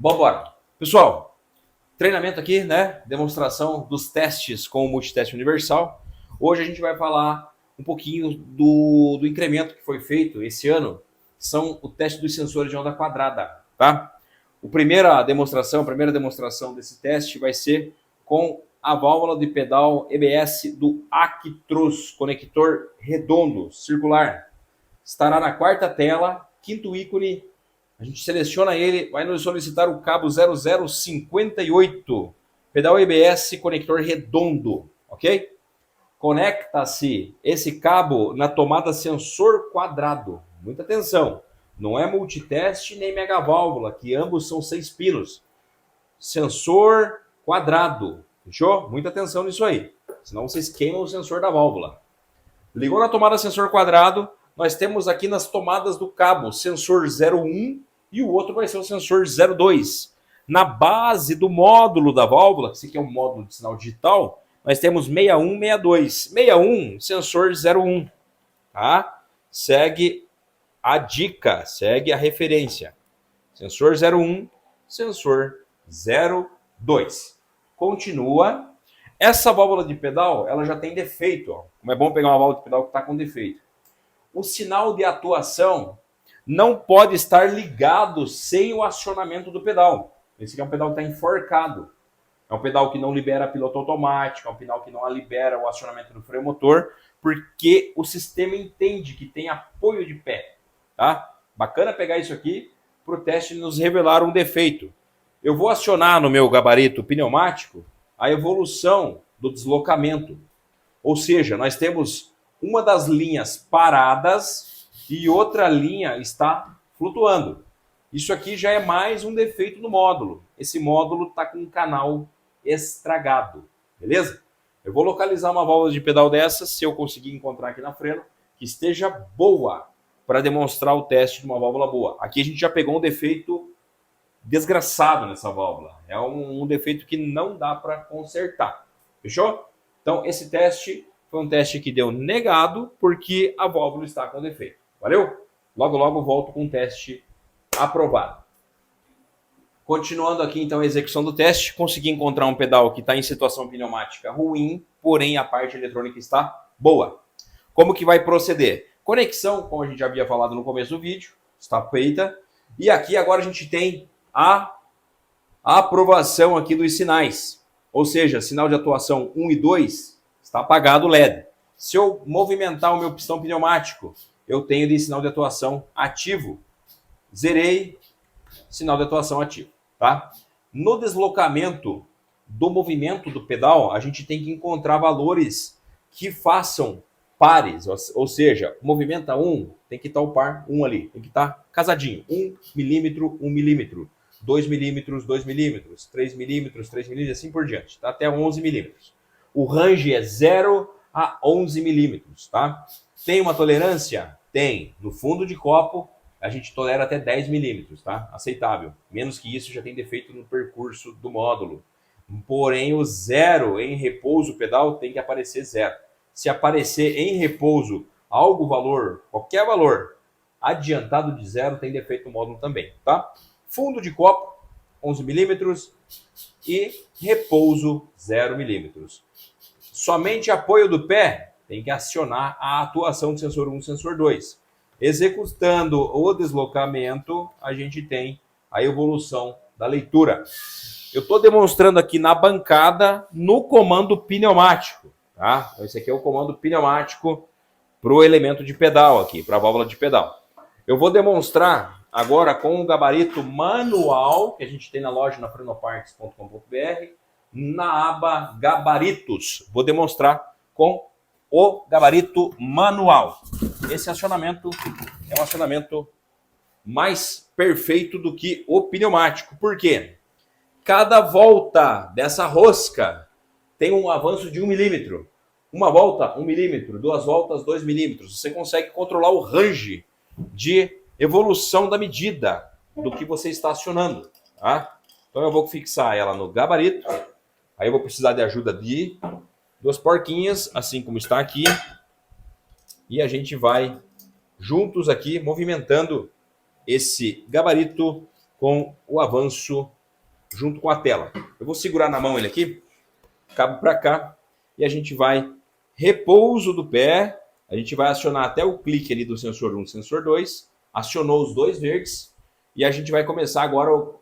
Vambora. Pessoal, treinamento aqui, né? Demonstração dos testes com o multiteste universal. Hoje a gente vai falar um pouquinho do incremento que foi feito esse ano. São o teste dos sensores de onda quadrada, tá? A primeira demonstração desse teste vai ser com a válvula de pedal EBS do Actros, conector redondo, circular. Estará na quarta tela, quinto ícone. A gente seleciona ele, vai nos solicitar o cabo 0058, pedal EBS, conector redondo, ok? Conecta-se esse cabo na tomada sensor quadrado. Muita atenção, não é multiteste nem mega válvula, que ambos são 6 pinos. Sensor quadrado, fechou? Muita atenção nisso aí, senão vocês queimam o sensor da válvula. Ligou na tomada sensor quadrado, nós temos aqui nas tomadas do cabo sensor 01 e o outro vai ser o sensor 02. Na base do módulo da válvula, que esse aqui é um módulo de sinal digital, nós temos 61, 62. 61, sensor 01. Tá? Segue a dica, segue a referência. Sensor 01, sensor 02. Continua. Essa válvula de pedal, ela já tem defeito. Ó. Como é bom pegar uma válvula de pedal que está com defeito. O sinal de atuação não pode estar ligado sem o acionamento do pedal. Esse aqui é um pedal que está enforcado. É um pedal que não libera piloto automático, é um pedal que não libera o acionamento do freio motor, porque o sistema entende que tem apoio de pé. Tá? Bacana pegar isso aqui para o teste nos revelar um defeito. Eu vou acionar no meu gabarito pneumático a evolução do deslocamento. Ou seja, nós temos uma das linhas paradas e outra linha está flutuando. Isso aqui já é mais um defeito no módulo. Esse módulo está com um canal estragado, beleza? Eu vou localizar uma válvula de pedal dessa, se eu conseguir encontrar aqui na freno, que esteja boa para demonstrar o teste de uma válvula boa. Aqui a gente já pegou um defeito desgraçado nessa válvula. É um defeito que não dá para consertar. Fechou? Então esse teste foi um teste que deu negado porque a válvula está com defeito. Valeu? Logo, logo volto com o teste aprovado. Continuando aqui, então, a execução do teste. Consegui encontrar um pedal que está em situação pneumática ruim, porém a parte eletrônica está boa. Como que vai proceder? Conexão, como a gente já havia falado no começo do vídeo, está feita. E aqui agora a gente tem a aprovação aqui dos sinais. Ou seja, sinal de atuação 1 e 2 está apagado o LED. Se eu movimentar o meu pistão pneumático, eu tenho de sinal de atuação ativo. Zerei, sinal de atuação ativo. Tá? No deslocamento do movimento do pedal, a gente tem que encontrar valores que façam pares. Ou seja, movimenta 1, tem que estar o par 1 ali. Tem que estar casadinho. 1 milímetro, 1 milímetro. 2 milímetros, 2 milímetros. 3 milímetros, 3 milímetros, assim por diante. Tá? Até 11 milímetros. O range é 0 a 11 milímetros. Tá? Tem uma tolerância? Tem. No fundo de copo, a gente tolera até 10 milímetros, tá? Aceitável. Menos que isso já tem defeito no percurso do módulo. Porém, o 0 em repouso pedal tem que aparecer 0. Se aparecer em repouso qualquer valor, adiantado de 0, tem defeito no módulo também, tá? Fundo de copo, 11 milímetros e repouso 0 milímetros. Somente apoio do pé tem que acionar a atuação do sensor 1 e sensor 2. Executando o deslocamento, a gente tem a evolução da leitura. Eu estou demonstrando aqui na bancada no comando pneumático. Tá? Esse aqui é o comando pneumático para o elemento de pedal aqui, para a válvula de pedal. Eu vou demonstrar agora com o gabarito manual que a gente tem na loja na frenoparts.com.br, na aba Gabaritos. Vou demonstrar com o gabarito manual. Esse acionamento é um acionamento mais perfeito do que o pneumático. Por quê? Cada volta dessa rosca tem um avanço de 1 milímetro. Uma volta, 1 milímetro. 2 voltas, 2 milímetros. Você consegue controlar o range de evolução da medida do que você está acionando. Tá? Então eu vou fixar ela no gabarito. Aí eu vou precisar de ajuda de 2 porquinhas, assim como está aqui. E a gente vai juntos aqui movimentando esse gabarito com o avanço junto com a tela. Eu vou segurar na mão ele aqui, cabo para cá, e a gente vai repouso do pé, a gente vai acionar até o clique ali do sensor 1, sensor 2, acionou os dois verdes, e a gente vai começar agora a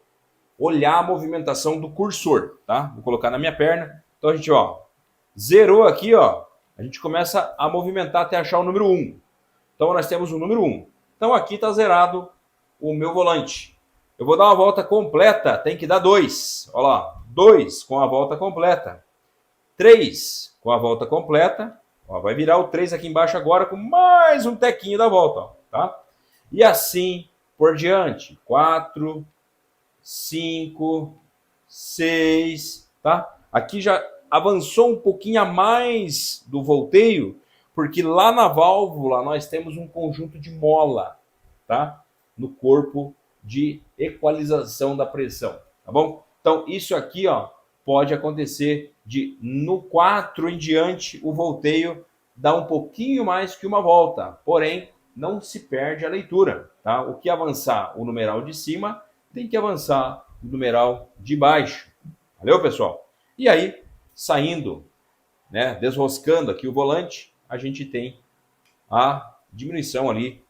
olhar a movimentação do cursor, tá? Vou colocar na minha perna, então a gente, ó, zerou aqui, ó, a gente começa a movimentar até achar o número 1. Então nós temos o número 1. Então aqui está zerado o meu volante. Eu vou dar uma volta completa, tem que dar 2. Olha lá, 2 com a volta completa. 3 com a volta completa. Ó, vai virar o 3 aqui embaixo agora com mais um tequinho da volta. Ó, tá? E assim por diante. 4, 5, 6. Tá? Aqui já avançou um pouquinho a mais do volteio, porque lá na válvula nós temos um conjunto de mola, tá? No corpo de equalização da pressão, tá bom? Então isso aqui, ó, pode acontecer de no 4 em diante o volteio dá um pouquinho mais que uma volta, porém não se perde a leitura, tá? O que avançar o numeral de cima tem que avançar o numeral de baixo. Valeu, pessoal? E aí, saindo, né, desroscando aqui o volante, a gente tem a diminuição ali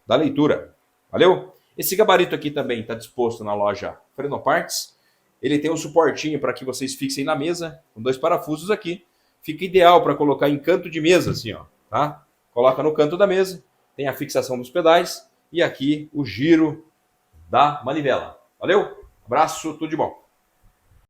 da leitura. Valeu? Esse gabarito aqui também está disposto na loja Frenoparts. Ele tem um suportinho para que vocês fixem na mesa, com 2 parafusos aqui. Fica ideal para colocar em canto de mesa, assim, ó, tá? Coloca no canto da mesa, tem a fixação dos pedais e aqui o giro da manivela. Valeu? Abraço, tudo de bom.